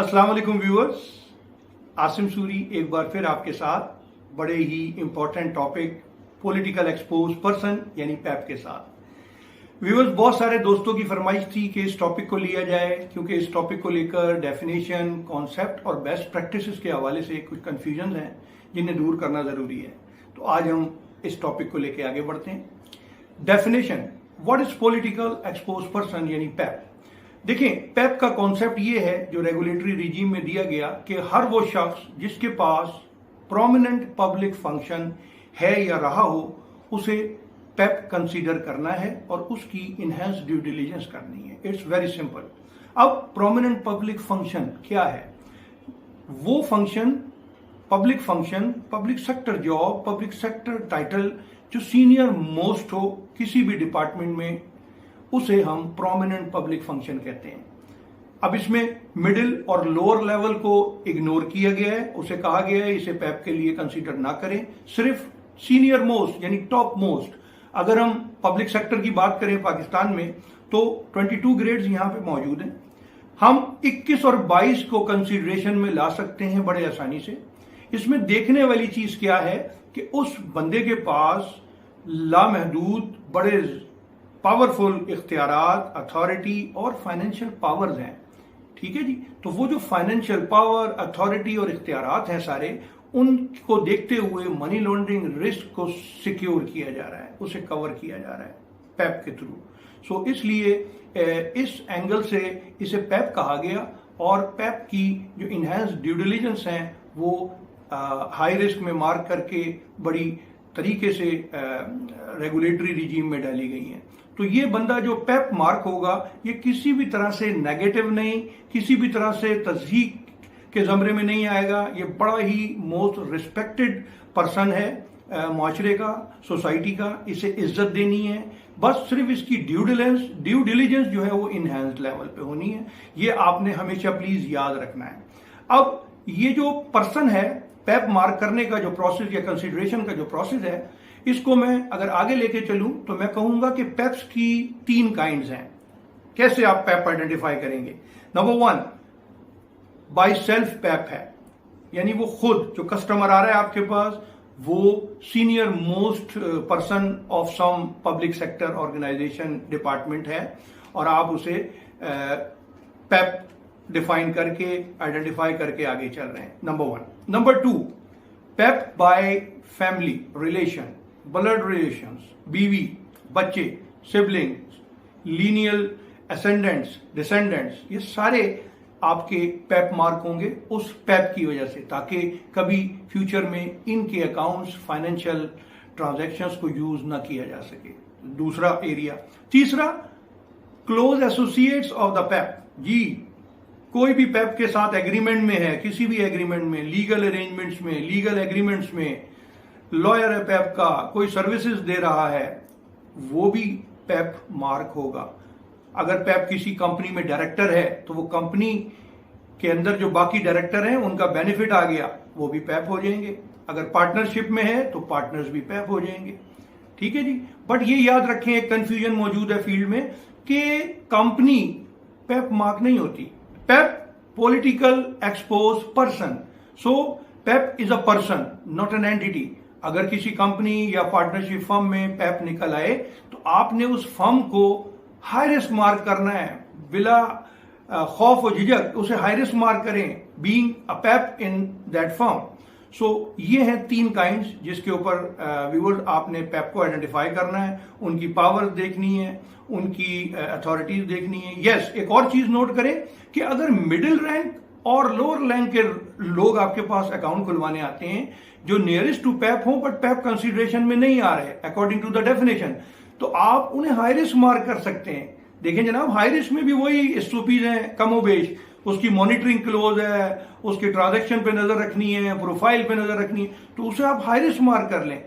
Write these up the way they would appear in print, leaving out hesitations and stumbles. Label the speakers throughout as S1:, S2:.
S1: अस्सलाम वालेकुम व्यूअर्स, आसिम सूरी एक बार फिर आपके साथ बड़े ही important topic political expose person यानी पैप के साथ। व्यूअर्स, बहुत सारे दोस्तों की फरमाइश थी कि इस टॉपिक को लिया जाए क्योंकि इस टॉपिक को लेकर डेफिनेशन, कॉन्सेप्ट और बेस्ट प्रैक्टिसेस के हवाले से कुछ कंफ्यूजन हैं जिन्हें दूर करना जरूरी है। तो आज हम इस टॉपिक को लेकर आगे बढ़ते हैं। Definition, what is political expose person यानी पैप। देखें, पैप का कॉन्सेप्ट ये है जो रेगुलेटरी रिजीम में दिया गया कि हर वो शख्स जिसके पास प्रोमिनेंट पब्लिक फंक्शन है या रहा हो उसे पैप कंसीडर करना है और उसकी इनहेंस ड्यू डिलिजेंस करनी है। It's very simple. अब प्रोमिनेंट पब्लिक फंक्शन क्या है? वो function, public sector job, public sector title जो सीनियर मोस्ट हो किसी भी डिपार्टमेंट में, उसे हम प्रोमिनेंट पब्लिक फंक्शन कहते हैं। अब इसमें मिडिल और लोअर लेवल को इग्नोर किया गया है, उसे कहा गया है इसे पैप के लिए कंसीडर ना करें, सिर्फ सीनियर मोस्ट यानी टॉप मोस्ट। अगर हम पब्लिक सेक्टर की बात करें पाकिस्तान में तो 22 ग्रेड्स यहां पे मौजूद हैं। हम 21 और 22 को कंसीडरेशन में ला सकते हैं बड़े आसानी से। इसमें देखने वाली चीज क्या है कि उस बंदे के पास लामहदूद बड़े पावरफुल इख्तियारात, अथॉरिटी और फाइनेंशियल पावर्स हैं। ठीक है जी। तो वो जो फाइनेंशियल पावर, अथॉरिटी और इख्तियारात हैं सारे, उनको देखते हुए मनी लॉन्ड्रिंग रिस्क को सिक्योर किया जा रहा है, उसे कवर किया जा रहा है पैप के थ्रू। सो इसलिए इस एंगल से इसे पैप कहा गया और पैप की जो इनहेंस ड्यू डिलिजेंस हैं वो हाई रिस्क में मार्क करके बड़ी तरीके से रेगुलेटरी रिजीम में डाली गई हैं। तो ये बंदा जो पैप मार्क होगा ये किसी भी तरह से नेगेटिव नहीं, किसी भी तरह से तज़हीक के ज़मरे में नहीं आएगा। ये बड़ा ही मोस्ट रिस्पेक्टेड पर्सन है माशरे का, सोसाइटी का। इसे इज्जत देनी है, बस सिर्फ इसकी ड्यू डिलिजेंस जो है वो इनहेंस्ड लेवल पे होनी है। ये आपने हमेशा प्लीज याद रखना है। अब ये जो पर्सन है, पैप मार्क करने का जो प्रोसेस या कंसिडरेशन का जो प्रोसेस है, इसको मैं अगर आगे लेके चलूं तो मैं कहूंगा कि पैप्स की 3 काइंड्स हैं। कैसे आप पैप आइडेंटिफाई करेंगे? नंबर 1, बाय सेल्फ पैप है, यानी वो खुद जो कस्टमर आ रहा है आपके पास वो senior most person of some public sector organisation department है और आप उसे पैप डिफाइन करके, आइडेंटिफाई करके आगे चल रहे हैं। Number 1। Number 2, PEP by family relation, blood relations, बीवी, बच्चे, सिबलिंग्स, लीनियल असेंडेंट्स, डिसेंडेंट्स, ये सारे आपके पैप मार्क होंगे उस पैप की वजह से, ताकि कभी फ्यूचर में इनके अकाउंट्स, फाइनेंशियल ट्रांजैक्शंस को यूज ना किया जा सके। दूसरा एरिया। तीसरा, close associates of the PEP. जी, कोई भी पैप के साथ एग्रीमेंट में है, किसी भी एग्रीमेंट में, लीगल अरेंजमेंट्स में, लीगल एग्रीमेंट्स में, लॉयर है पैप का, कोई सर्विसेज दे रहा है, वो भी पैप मार्क होगा। अगर पैप किसी कंपनी में डायरेक्टर है तो वो कंपनी के अंदर जो बाकी डायरेक्टर हैं उनका बेनिफिट आ गया, वो भी पैप हो जाएंगे। अगर पार्टनरशिप में है तो पार्टनर्स भी पैप हो जाएंगे। ठीक है जी। बट ये याद रखें, एक कंफ्यूजन मौजूद है फील्ड में कि कंपनी पैप मार्क नहीं होती। PEP political expose person. So PEP is a person, not an entity. अगर किसी कंपनी या पार्टनरशिप फर्म में पैप निकल आए तो आपने उस फर्म को हाई रिस्क मार्क करना है, बिला खौफ और झिझक उसे हाई रिस्क मार्क करें, being a PEP in that firm. So ये हैं 3 काइंड्स जिसके ऊपर व्यूअर्स आपने पैप को आइडेंटिफाई करना है, उनकी पावर्स देखनी है, उनकी अथॉरिटीज देखनी है। यस, एक और चीज नोट करें कि अगर मिडिल रैंक और लोअर रैंक के लोग आपके पास अकाउंट खुलवाने आते हैं जो नियरेस्ट टू पैप हो बट पैप कंसीडरेशन में नहीं आ रहे अकॉर्डिंग टू द डेफिनेशन, तो आप उन्हें हाई रिस्क मार्क कर सकते हैं। देखें जनाब, हाई रिस्क में भी वही एसओपीज हैं कमोबेश, उसकी मॉनिटरिंग क्लोज है, उसके ट्रांजैक्शन पे नजर रखनी है, प्रोफाइल पे नजर रखनी है, तो उसे आप हाई रिस्क मार्क कर लें।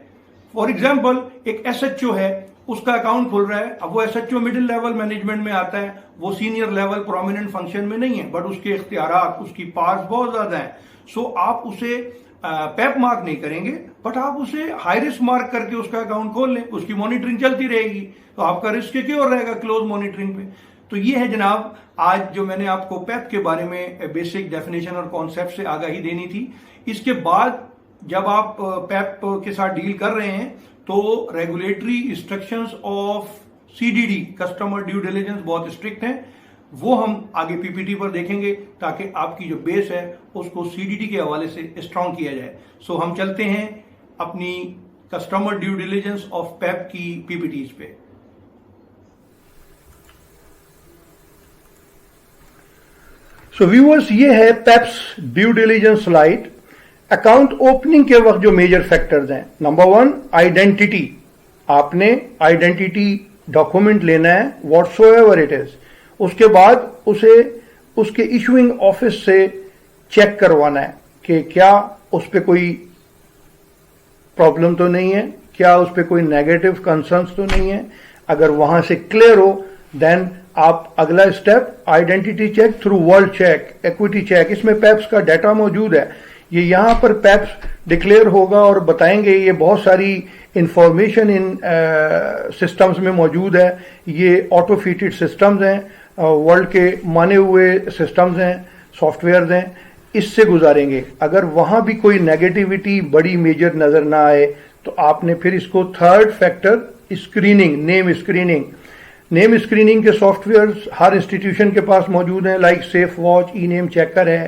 S1: फॉर एग्जाम्पल, एक एसएचओ है, उसका अकाउंट खुल रहा है। अब वो एसएचओ मिडिल लेवल मैनेजमेंट में आता है, वो सीनियर लेवल प्रोमिनेंट फंक्शन में नहीं है, बट उसके इख्तियारात, उसकी पावर्स बहुत ज्यादा है। सो आप उसे पैप मार्क नहीं करेंगे, बट आप उसे हाई रिस्क मार्क करके उसका अकाउंट खोल लें, उसकी मॉनिटरिंग चलती रहेगी, तो आपका रिस्क क्यों रहेगा क्लोज मॉनिटरिंग पे। تو یہ ہے جناب آج جو میں نے آپ کو پیپ کے بارے میں بیسک ڈیفینیشن اور کانسیپٹ سے آگاہی دینی تھی. اس کے بعد جب آپ پیپ کے ساتھ ڈیل کر رہے ہیں تو regulatory instructions of CDD customer due diligence بہت اسٹرکٹ ہیں. وہ ہم آگے PPT پر دیکھیں گے تاکہ آپ کی جو بیس ہے اس کو CDD کے حوالے سے اسٹرانگ کیا جائے. سو ہم چلتے ہیں اپنی customer due diligence of PEP کی PPTs پہ. سو ویورز یہ ہے PEPs due diligence slide. Account opening کے وقت جو میجر فیکٹرز ہیں. Number 1 identity. آپ نے آئیڈینٹی ڈاکومنٹ لینا ہے واٹس ایور اٹ از. اس کے بعد اسے اس کے ایشوئنگ آفس سے چیک کروانا ہے کہ کیا اس پہ کوئی پرابلم تو نہیں ہے, کیا اس پہ کوئی نیگیٹو کنسرنس تو نہیں ہے. اگر وہاں سے کلیئر ہو دین آپ اگلا step identity check through World Check, equity check. اس میں پیپس کا ڈیٹا موجود ہے. یہ یہاں پر پیپس ڈکلیئر ہوگا اور بتائیں گے. یہ بہت ساری انفارمیشن ان سسٹمز میں موجود ہے. یہ آٹو فیٹڈ سسٹمز ہیں, ورلڈ کے مانے ہوئے سسٹمز ہیں, سافٹ ویئرز ہیں. اس سے گزاریں گے. اگر وہاں بھی کوئی نیگیٹیوٹی بڑی میجر نظر نہ آئے تو آپ نے پھر اس کو تھرڈ فیکٹر اسکریننگ, نیم اسکریننگ. نیم اسکریننگ کے سافٹ ویئرز ہر انسٹیٹیوشن کے پاس موجود ہیں, لائک سیف واچ, ای نیم چیکر ہے.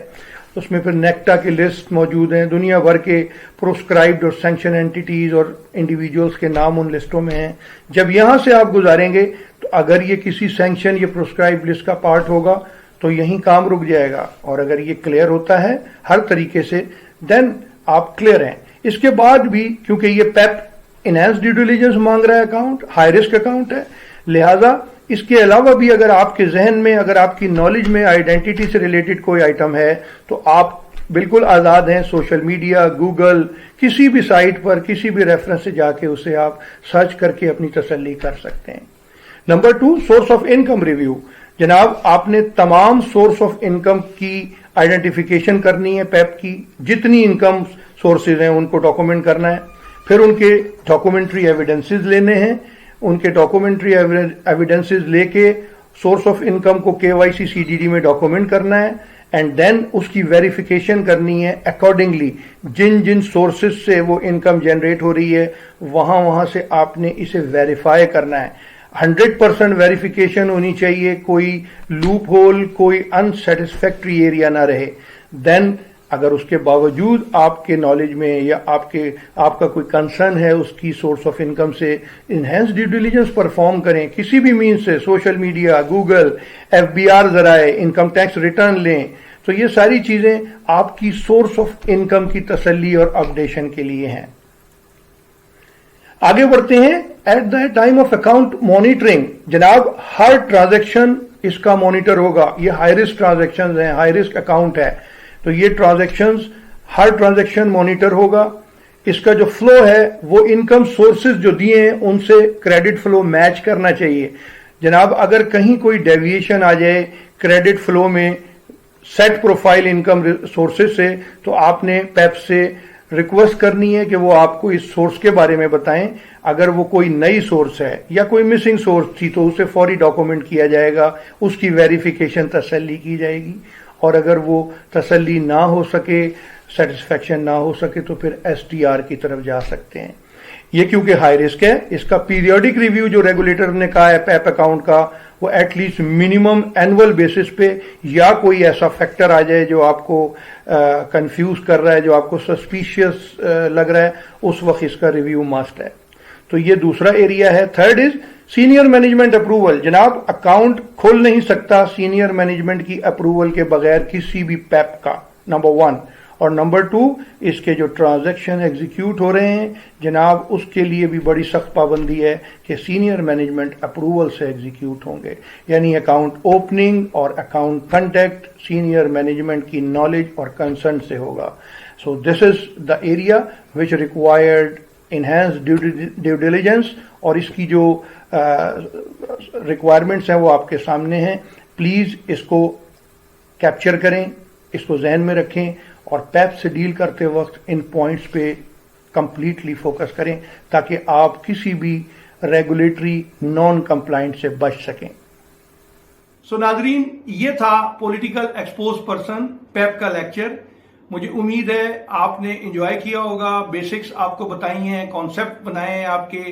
S1: اس میں پھر نیکٹا کی لسٹ موجود ہیں. دنیا بھر کے پروسکرائبڈ اور سینکشن اینٹیٹیز اور انڈیویجولز کے نام ان لسٹوں میں ہیں. جب یہاں سے آپ گزاریں گے تو اگر یہ کسی سینکشن یا پروسکرائبڈ لسٹ کا پارٹ ہوگا تو یہیں کام رک جائے گا. اور اگر یہ کلیئر ہوتا ہے ہر طریقے سے دین آپ کلیئر ہیں. اس کے بعد بھی کیونکہ یہ پیپ انہینس ڈیو ڈیلیجنس مانگ رہا ہے, اکاؤنٹ ہائی رسک اکاؤنٹ ہے, لہذا اس کے علاوہ بھی اگر آپ کے ذہن میں, اگر آپ کی نالج میں آئیڈینٹی سے ریلیٹڈ کوئی آئٹم ہے تو آپ بالکل آزاد ہیں. سوشل میڈیا, گوگل, کسی بھی سائٹ پر کسی بھی ریفرنس سے جا کے اسے آپ سرچ کر کے اپنی تسلی کر سکتے ہیں. Number 2 source of income review. جناب آپ نے تمام سورس آف انکم کی آئیڈینٹیفیکیشن کرنی ہے. پیپ کی جتنی انکم سورسز ہیں ان کو ڈاکومنٹ کرنا ہے. پھر ان کے ڈاکومنٹری ایویڈنسز لینے ہیں. ان کے ڈاکومنٹری ایویڈنسز لے کے سورس آف انکم کو KYC CDD میں ڈاکومنٹ کرنا ہے اینڈ دین اس کی ویریفیکیشن کرنی ہے اکارڈنگلی. جن جن سورسز سے وہ انکم جنریٹ ہو رہی ہے وہاں سے آپ نے اسے ویریفائی کرنا ہے. 100% ویریفیکیشن ہونی چاہیے, کوئی لوپ ہول, کوئی انسیٹسفیکٹری ایریا نہ رہے. دین اگر اس کے باوجود آپ کے نالج میں یا آپ کا کوئی کنسرن ہے اس کی سورس آف انکم سے, انہینس ڈیو ڈیلیجنس پرفارم کریں کسی بھی مینس سے, سوشل میڈیا, گوگل, FBR ذرائع, انکم ٹیکس ریٹرن لیں. تو یہ ساری چیزیں آپ کی سورس آف انکم کی تسلی اور اپڈیشن کے لیے ہیں. آگے بڑھتے ہیں. At the time of account monitoring. جناب ہر ٹرانزیکشن اس کا مانیٹر ہوگا. یہ ہائی رسک ٹرانزیکشن ہیں, ہائی رسک اکاؤنٹ ہے تو یہ ٹرانزیکشنز ہر ٹرانزیکشن مانیٹر ہوگا. اس کا جو فلو ہے وہ انکم سورسز جو دیے ہیں ان سے کریڈٹ فلو میچ کرنا چاہیے. جناب اگر کہیں کوئی ڈیویشن آ جائے کریڈٹ فلو میں سیٹ پروفائل انکم سورسز سے تو آپ نے پیپ سے ریکویسٹ کرنی ہے کہ وہ آپ کو اس سورس کے بارے میں بتائیں. اگر وہ کوئی نئی سورس ہے یا کوئی مسنگ سورس تھی تو اسے فوری ڈاکومنٹ کیا جائے گا, اس کی ویریفیکیشن تسلی کی جائے گی. اور اگر وہ تسلی نہ ہو سکے, سیٹسفیکشن نہ ہو سکے تو پھر STR کی طرف جا سکتے ہیں. یہ کیونکہ ہائی رسک ہے اس کا پیریوڈک ریویو جو ریگولیٹر نے کہا ہے پیپ اکاؤنٹ کا وہ at least minimum annual basis پہ, یا کوئی ایسا فیکٹر آ جائے جو آپ کو کنفیوز کر رہا ہے, جو آپ کو سسپیشیس لگ رہا ہے, اس وقت اس کا ریویو ماسٹ ہے. تو یہ دوسرا ایریا ہے. Third is senior management approval. جناب اکاؤنٹ کھل نہیں سکتا سینئر مینجمنٹ کی اپروول کے بغیر کسی بھی پیپ کا, نمبر 1. اور نمبر 2 اس کے جو ٹرانزیکشن ایگزیکیوٹ ہو رہے ہیں جناب اس کے لیے بھی بڑی سخت پابندی ہے کہ سینئر مینجمنٹ اپروول سے ایگزیکیوٹ ہوں گے. یعنی اکاؤنٹ اوپننگ اور اکاؤنٹ کنٹیکٹ سینئر مینجمنٹ کی نالج اور کنسنٹ سے ہوگا. So this is the area which required enhanced due diligence. اور اس کی جو ریکوائرمنٹس ہیں وہ آپ کے سامنے ہیں. پلیز اس کو کیپچر کریں, اس کو ذہن میں رکھیں اور پیپ سے ڈیل کرتے وقت ان پوائنٹس پہ کمپلیٹلی فوکس کریں تاکہ آپ کسی بھی ریگولیٹری نان کمپلائنٹ سے بچ سکیں. सो नाजरीन, ये था पॉलिटिकल एक्सपोज पर्सन पेप का लेक्चर। मुझे उम्मीद है आपने एंजॉय किया होगा। बेसिक्स आपको बताई हैं, कॉन्सेप्ट बनाए हैं, आपके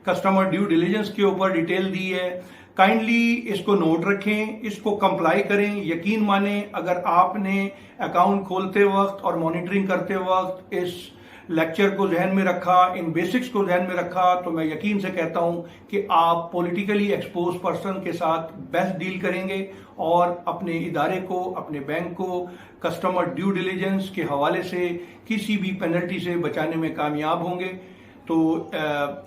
S1: कस्टमर ड्यू डिलीजेंस के ऊपर डिटेल दी है। काइंडली इसको नोट रखें, इसको कंप्लाई करें। यकीन माने, अगर आपने अकाउंट खोलते वक्त और मॉनिटरिंग करते वक्त इस लेक्चर को जहन में रखा, इन बेसिक्स को जहन में रखा, तो मैं यकीन से कहता हूं कि आप पॉलिटिकली एक्सपोज पर्सन के साथ बेस्ट डील करेंगे और अपने इदारे को, अपने बैंक को कस्टमर ड्यू डिलीजेंस के हवाले से किसी भी पेनल्टी से बचाने में कामयाब होंगे। तो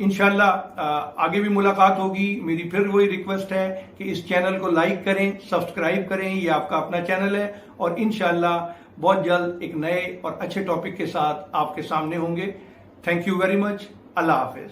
S1: इंशाल्लाह आगे भी मुलाकात होगी। मेरी फिर वही रिक्वेस्ट है कि इस चैनल को लाइक करें, सब्सक्राइब करें, ये आपका अपना चैनल है, और इंशाल्लाह बहुत जल्द एक नए और अच्छे टॉपिक के साथ आपके सामने होंगे। Thank you very much. Allah Hafiz.